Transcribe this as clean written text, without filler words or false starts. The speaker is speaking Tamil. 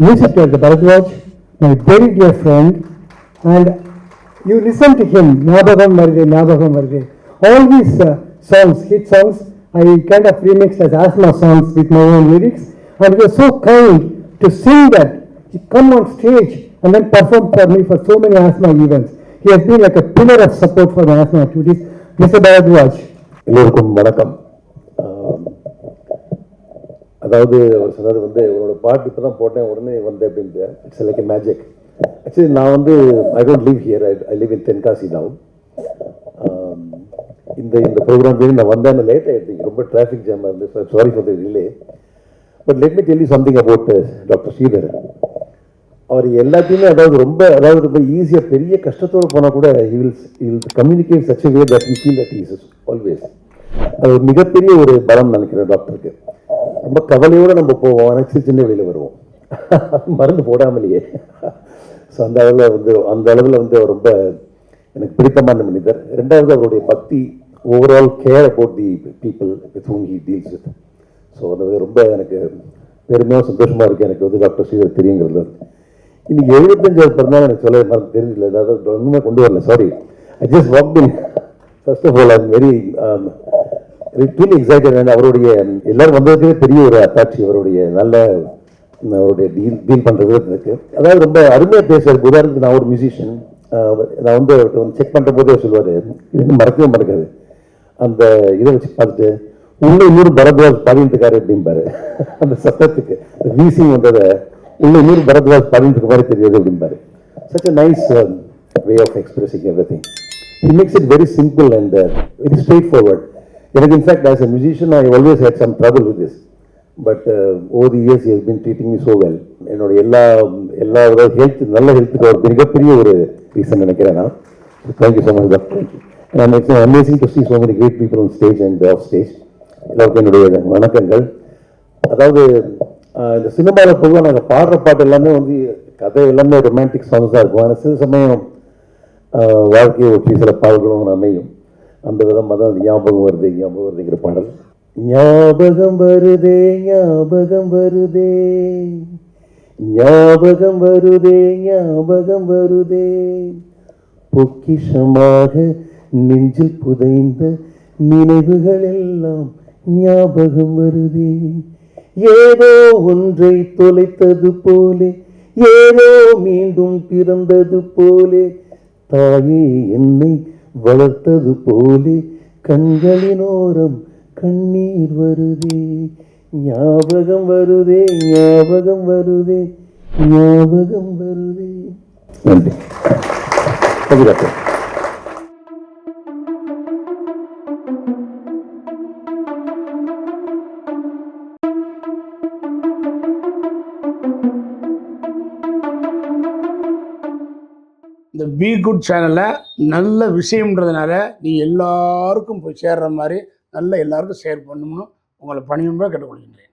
Mr. Bharadwaj, my very dear friend, and you listen to him, Nyabagam Varde. All these songs, hit songs, I kind of remixed as asthma songs with my own lyrics, and he was so kind to sing that. He come on stage and then perform for me for so many asthma events. He has been like a pillar of support for my asthma activities. Mr. Bharadwaj. எல்லோருக்கும் வணக்கம். அதாவது அவர் சொன்னது உன்னோட பாட்டு இப்போ தான் போட்டேன் உடனே வந்தேன் அப்படின்ட்டு. It's like a magic. Actually நான் I don't live here, I live in Tenkasi now. இந்த ப்ரோக்ராம் நான் வந்தேன், லேட் ஆகிடுச்சு, ரொம்ப டிராஃபிக் ஜாம் இருந்துச்சு. Sorry for the delay. But let me tell you something about doctor Sridhar. அவர் எல்லாத்தையுமே ரொம்ப ஈஸியாக பெரிய கஷ்டத்தோடு போனால் கூட he will communicate such a way that you feel that he is always. அது ஒரு மிகப்பெரிய ஒரு பலம் நினைக்கிறேன் டாக்டருக்கு. ரொம்ப கவலையோடு நம்ம போவோம், எனக்கு சின்ன வெளியில் வருவோம் மருந்து போடாமலேயே. ஸோ அந்த அளவில் அவர் ரொம்ப எனக்கு பிடித்தமான மனிதர். ரெண்டாவது அவருடைய பக்தி, overall care about the people with whom he deals with. So அது ரொம்ப எனக்கு பெருமையாக சந்தோஷமாக இருக்குது. எனக்கு டாக்டர் ஸ்ரீதர் தெரியுங்கிறது. இன்னைக்கு 75வது பிறந்தாலும் எனக்கு சொல்ல மறந்து தெரிஞ்சில்லை, ஏதாவது ஒன்றுமே கொண்டு வரல. Sorry, I just walked in. First of all I am very really excited. And அவருடைய எல்லாரும் வந்ததுக்கே பெரிய ஒரு அத்தாட்சி அவருடைய அவருடைய டீல் பண்ணுற விதத்துக்கு. அதாவது ரொம்ப அருமையாக பேசுவார். உதாரணத்துக்கு நான் ஒரு மியூசிஷியன், நான் செக் பண்ணுற போதே சொல்லுவார், இது மறக்கவே மறக்காது. அந்த இதை வச்சு பார்த்துட்டு உள்ள இன்னொரு பரத்வாஜ் பாடிட்டு இருக்காரு அப்படிம்பாரு. அந்த சத்தத்துக்கு வீசிங் வந்ததை உள்ள இன்னொரு பரத்வாஜ் பாடிட்டு இருக்க மாதிரி தெரியாது அப்படிம்பாரு. Such a nice way of expressing everything. He makes it very simple and very straightforward. எனக்கு in fact as a musician I always had some trouble with this. But over the years he has been treating me so well. என்னோட எல்லா நல்ல ஹெல்த்துக்கு ஒரு மிகப்பெரிய ஒரு ரீசன் நினைக்கிறேன் நான். Thank you so much, doctor. And it's amazing to see so many great people on stage and off stage. எல்லாருக்கும் என்னுடைய வணக்கங்கள். அதாவது இந்த சினிமாவில் பொதுவாக நாங்கள் பாடுற பாட்டு எல்லாமே கதை எல்லாமே ரொமான்டிக் சாங்ஸ் தான் இருக்கும். ஆனால் சில சமயம் வாழ்க்கையை ஒட்டி சில பாடல்களும் அமையும். அந்த விதமாக தான் ஞாபகம் வருதுங்கிற பாடல். ஞாபகம் வருதே ஞாபகம் வருதே ஞாபகம் வருதே ஞாபகம் வருதே பொக்கிஷமாக நெஞ்சில் புதைந்த நினைவுகள் எல்லாம் ஞாபகம் வருதே. ஏதோ ஒன்றை தொலைத்தது போலே, ஏதோ மீண்டும் பிறந்தது போலே, தாயே என்னை வளர்த்தது போலே, கண்களினோரம் கண்ணீர் வருதே. ஞாபகம் வருதே ஞாபகம் வருதே ஞாபகம் வருதே. நன்றி. இந்த பி குட் சேனலில் நல்ல விஷயம்ன்றதுனால நீங்கள் எல்லாருக்கும் போய் சேர்ற மாதிரி எல்லாருக்கும் ஷேர் பண்ணணும்னு உங்களை பணியும்பா கேட்டுக்கொள்கின்றேன்.